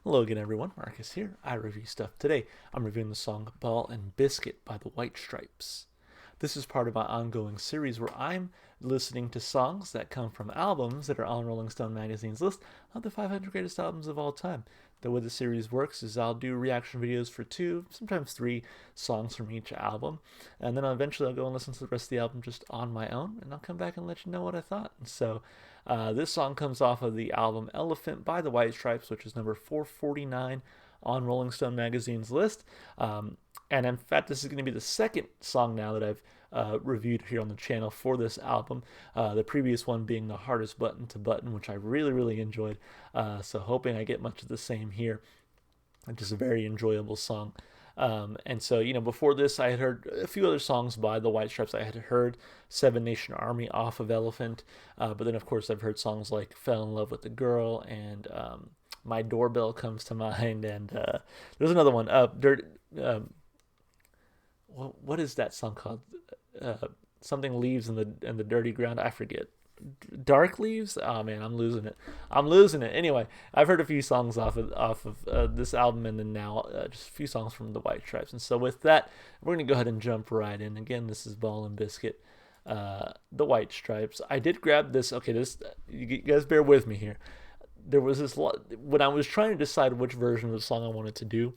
Hello again, everyone. Marcus here. I review stuff. Today, I'm reviewing the song Ball and Biscuit by the White Stripes. This is part of my ongoing series where I'm listening to songs that come from albums that are on Rolling Stone magazine's list of the 500 greatest albums of all time. The way the series works is I'll do reaction videos for 2, sometimes 3 songs from each album, and then eventually I'll go and listen to the rest of the album just on my own, and I'll come back and let you know what I thought. So this song comes off of the album Elephant by the White Stripes, which is number 449 on Rolling Stone magazine's list. And in fact, this is going to be the second song now that I've reviewed here on the channel for this album. The previous one being The Hardest Button to Button, which I really enjoyed. So hoping I get much of the same here. Just a very enjoyable song. And so, before this, I had heard a few other songs by the White Stripes. I had heard Seven Nation Army off of Elephant. But then, of course, I've heard songs like Fell in Love with the Girl and My Doorbell comes to mind. And there's another one. What is that song called? Something Leaves in the Dirty Ground. I forget. Dark Leaves. Oh man, I'm losing it. Anyway, I've heard a few songs off of this album, and then now just a few songs from the White Stripes. And so with that, we're gonna go ahead and jump right in. Again, this is Ball and Biscuit, the White Stripes. I did grab this. Okay, you guys bear with me here. There was this when I was trying to decide which version of the song I wanted to do.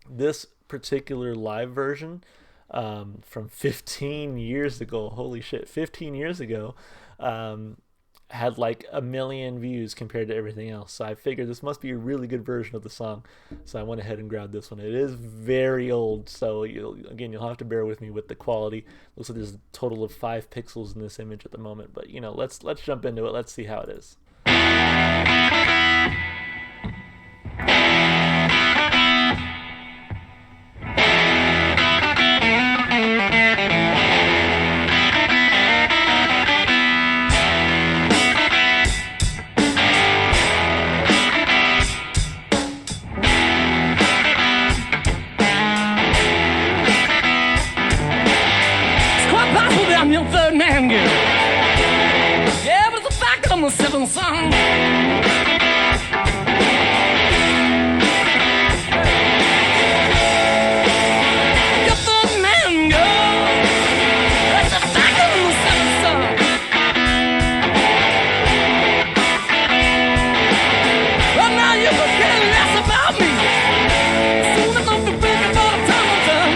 This particular live version from 15 years ago, holy shit, 15 years ago, had like 1 million views compared to everything else. So I figured this must be a really good version of the song. So I went ahead and grabbed this one. It is very old, so you'll have to bear with me with the quality. Looks like there's a total of 5 pixels in this image at the moment, but let's jump into it. Let's see how it is. I'm your third man, girl. Yeah, but it's a fact I'm the 7th son. Your third man, girl. It's a fact I'm the 7th son. Well, now you could care less about me. Soon enough to bring me by the time I'm done.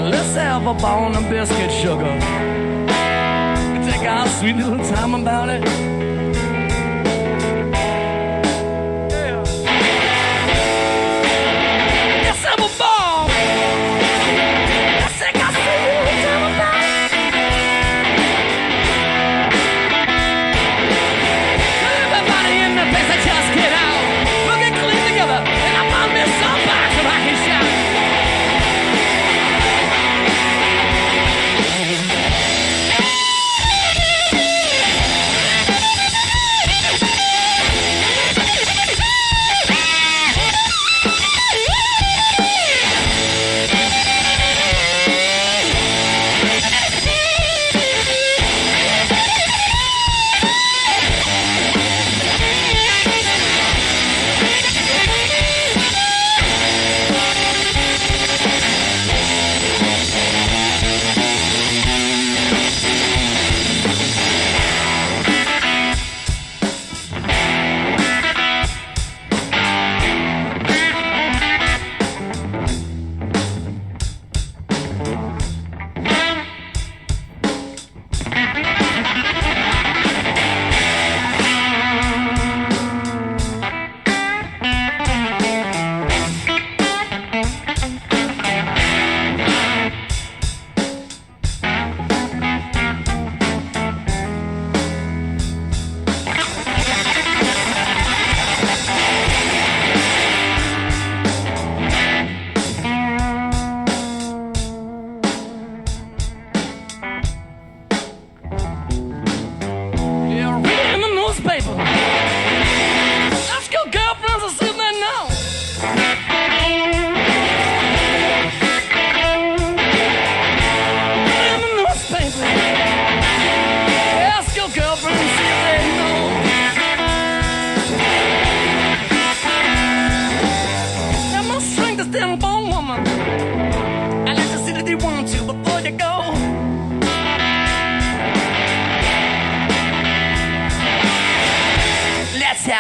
Let's have a ball and biscuit, sugar. We take our sweet little time about it. Yeah. Let's have a ball. Let's take our sweet little time about it. Everybody in the place, just get out. We'll get clean together, and I found me some box if I can shout.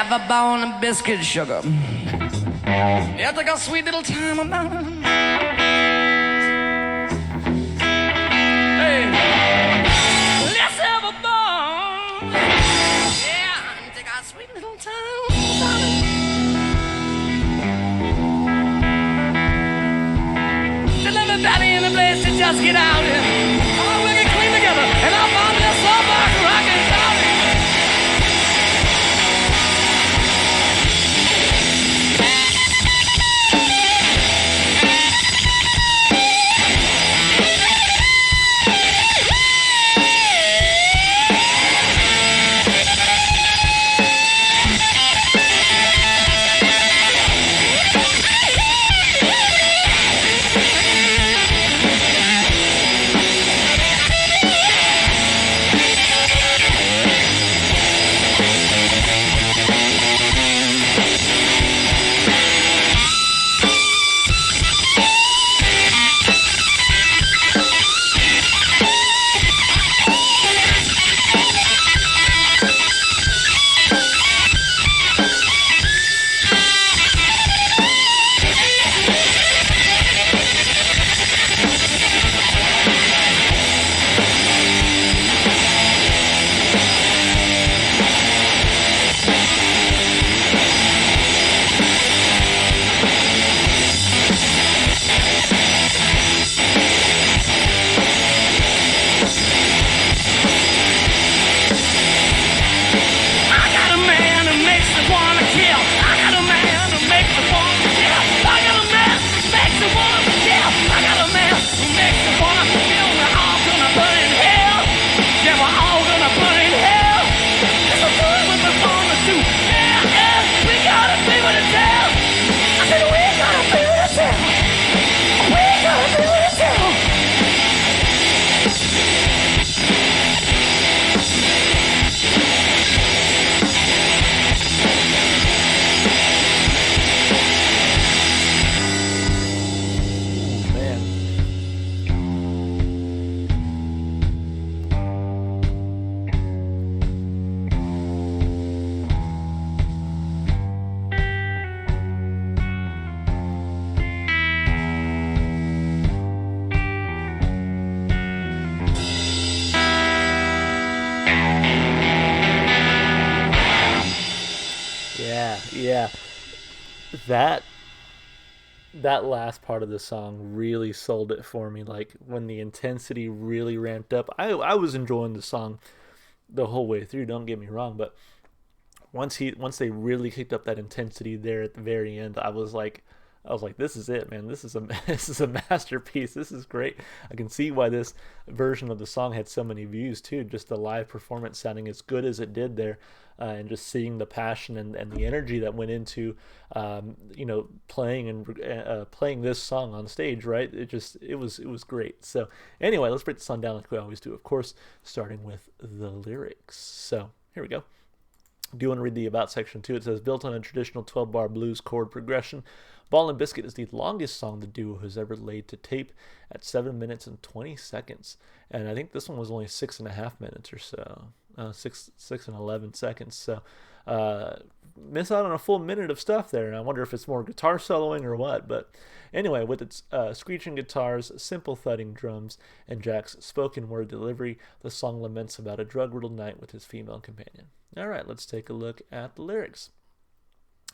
have a bone of biscuit sugar. You take a sweet little time about it. Hey, let's have a bone. Yeah, take a sweet little time about it. Tell everybody in the place to just get out here. Oh, we can clean together, and I'll find this all back rockin' down here. Yeah, that last part of the song really sold it for me. Like when the intensity really ramped up, I was enjoying the song the whole way through. Don't get me wrong, but once they really kicked up that intensity there at the very end, I was like, this is it, man. This is a this is a masterpiece. This is great. I can see why this version of the song had so many views too. Just the live performance sounding as good as it did there, and just seeing the passion and the energy that went into, playing this song on stage. Right? It was great. So anyway, let's break the song down like we always do. Of course, starting with the lyrics. So here we go. Do you want to read the about section too? It says, built on a traditional 12-bar blues chord progression, Ball and Biscuit is the longest song the duo has ever laid to tape at 7 minutes and 20 seconds. And I think this one was only 6.5 minutes or so. 6 and 11 seconds. So miss out on a full minute of stuff there. And I wonder if it's more guitar soloing or what. But anyway, with its screeching guitars, simple thudding drums, and Jack's spoken word delivery, the song laments about a drug-riddled night with his female companion. All right, let's take a look at the lyrics.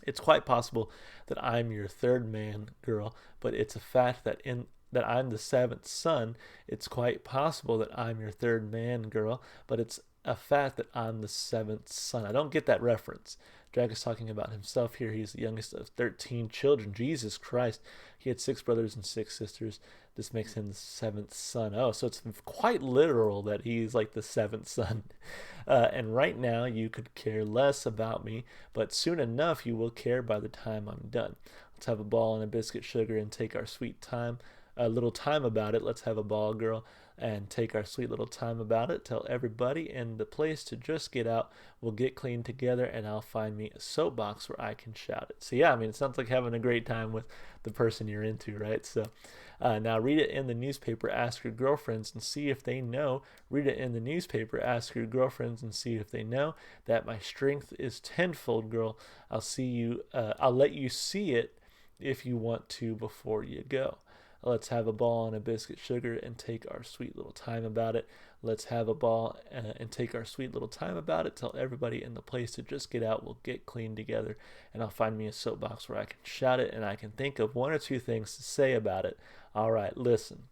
It's quite possible that I'm your third man, girl, but it's a fact that I'm the seventh son. It's quite possible that I'm your third man, girl, but it's a fact that I'm the seventh son. I don't get that reference. Jack is talking about himself here. He's the youngest of 13 children. Jesus Christ. He had 6 brothers and 6 sisters. This makes him the 7th son. Oh, so it's quite literal that he's like the 7th son. And right now you could care less about me, but soon enough you will care by the time I'm done. Let's have a ball and a biscuit sugar and take our sweet time. A little time about it. Let's have a ball, girl. and take our sweet little time about it. Tell everybody in the place to just get out. We'll get clean together, and I'll find me a soapbox where I can shout it. So yeah, I mean, it sounds like having a great time with the person you're into, right? So now read it in the newspaper, ask your girlfriends and see if they know. Read it in the newspaper, ask your girlfriends and see if they know that my strength is tenfold, girl. I'll let you see it if you want to before you go. Let's have a ball and a biscuit sugar and take our sweet little time about it. Let's have a ball and take our sweet little time about it. Tell everybody in the place to just get out. We'll get clean together, and I'll find me a soapbox where I can shout it and I can think of one or two things to say about it. All right, listen.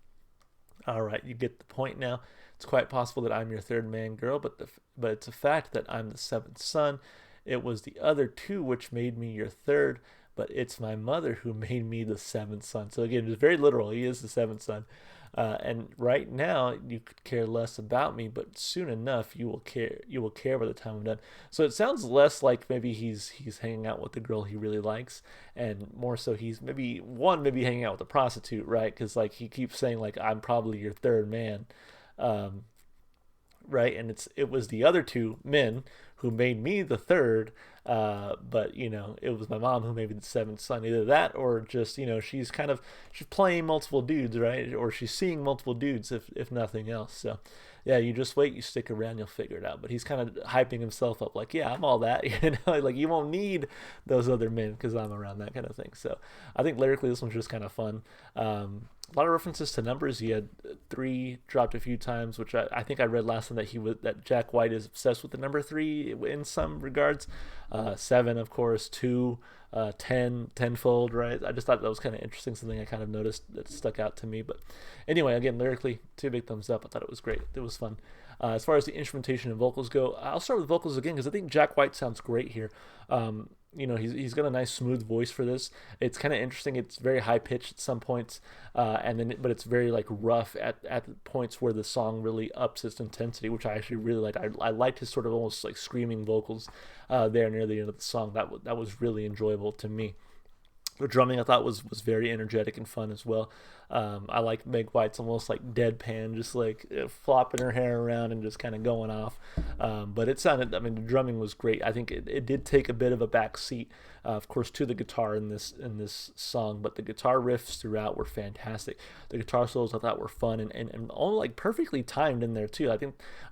All right, you get the point now. It's quite possible that I'm your third man, girl, but it's a fact that I'm the seventh son. It was the other two which made me your third, but it's my mother who made me the seventh son. So again, it's very literal. He is the seventh son. And right now, you could care less about me, but soon enough, you will care. You will care by the time I'm done. So it sounds less like maybe he's hanging out with the girl he really likes, and more so he's maybe hanging out with a prostitute, right? Because like he keeps saying like I'm probably your third man, right? And it was the other two men who made me the third, but it was my mom who made me the seventh son. Either that or just she's playing multiple dudes, right? Or she's seeing multiple dudes, if nothing else. So yeah, you just wait, you stick around, you'll figure it out. But he's kind of hyping himself up like, yeah, I'm all that, like you won't need those other men because I'm around, that kind of thing. So I think lyrically this one's just kind of fun. A lot of references to numbers. He had 3 dropped a few times, which I think I read last time that Jack White is obsessed with the number 3 in some regards. 7, of course, 2, 10, tenfold, right? I just thought that was kind of interesting, something I kind of noticed that stuck out to me. But anyway, again, lyrically, 2 big thumbs up. I thought it was great. It was fun. As far as the instrumentation and vocals go, I'll start with vocals again because I think Jack White sounds great here. He's got a nice smooth voice for this. It's kind of interesting. It's very high pitched at some points, but it's very like rough at the points where the song really ups its intensity, which I actually really like. I liked his sort of almost like screaming vocals there near the end of the song. That was really enjoyable to me. The drumming I thought was very energetic and fun as well. I like Meg White's almost like deadpan, just like flopping her hair around and just kind of going off. But it sounded, the drumming was great. I think it did take a bit of a back seat, of course, to the guitar in this song, but the guitar riffs throughout were fantastic. The guitar solos I thought were fun and all like perfectly timed in there too. I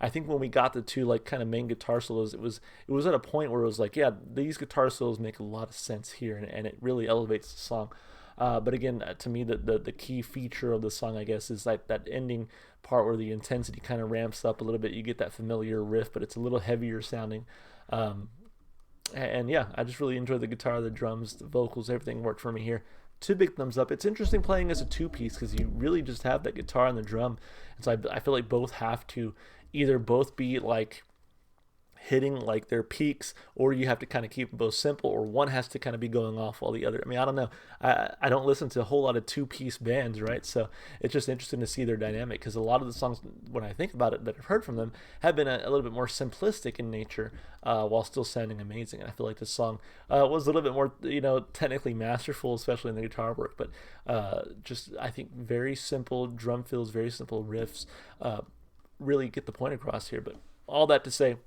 think when we got the 2 like kind of main guitar solos, it was at a point where it was like, yeah, these guitar solos make a lot of sense here, and it really elevates the song. But again, to me, the key feature of the song, I guess, is like that ending part where the intensity kind of ramps up a little bit. You get that familiar riff, but it's a little heavier sounding. And yeah, I just really enjoyed the guitar, the drums, the vocals, everything worked for me here. 2 big thumbs up. It's interesting playing as a 2-piece because you really just have that guitar and the drum. And so I feel like both have to either both be like hitting like their peaks, or you have to kind of keep them both simple, or one has to kind of be going off while the other. I don't know. I don't listen to a whole lot of 2-piece bands, right? So it's just interesting to see their dynamic because a lot of the songs, when I think about it, that I've heard from them have been a little bit more simplistic in nature, while still sounding amazing. And I feel like this song was a little bit more, technically masterful, especially in the guitar work. But just I think very simple drum fills, very simple riffs, really get the point across here. But all that to say,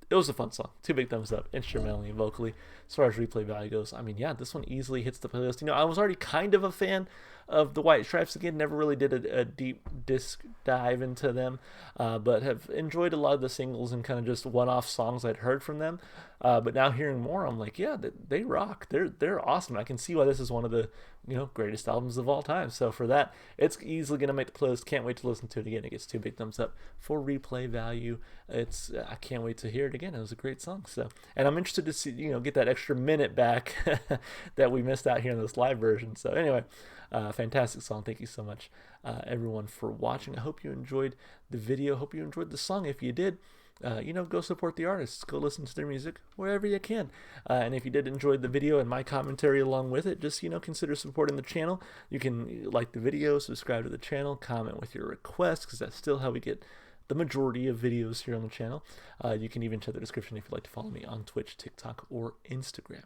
it was a fun song. 2 big thumbs up, instrumentally and vocally. As far as replay value goes, this one easily hits the playlist. I was already kind of a fan of the White Stripes again. Never really did a deep disc dive into them, but have enjoyed a lot of the singles and kind of just one-off songs I'd heard from them. But now hearing more, I'm like, yeah, they rock. They're awesome. I can see why this is one of the greatest albums of all time. So for that, it's easily gonna make the playlist. Can't wait to listen to it again. It gets 2 big thumbs up for replay value. I can't wait to hear it again. It was a great song. So, and I'm interested to see get that extra minute back that we missed out here in this live version. So anyway, fantastic song. Thank you so much, everyone, for watching. I hope you enjoyed the video. Hope you enjoyed the song. If you did, go support the artists. Go listen to their music wherever you can. And if you did enjoy the video and my commentary along with it, just consider supporting the channel. You can like the video, subscribe to the channel, comment with your requests, because that's still how we get the majority of videos here on the channel. You can even check the description if you'd like to follow me on Twitch, TikTok, or Instagram.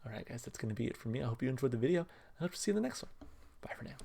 All right, guys, that's going to be it for me. I hope you enjoyed the video. I hope to see you in the next one. Bye for now.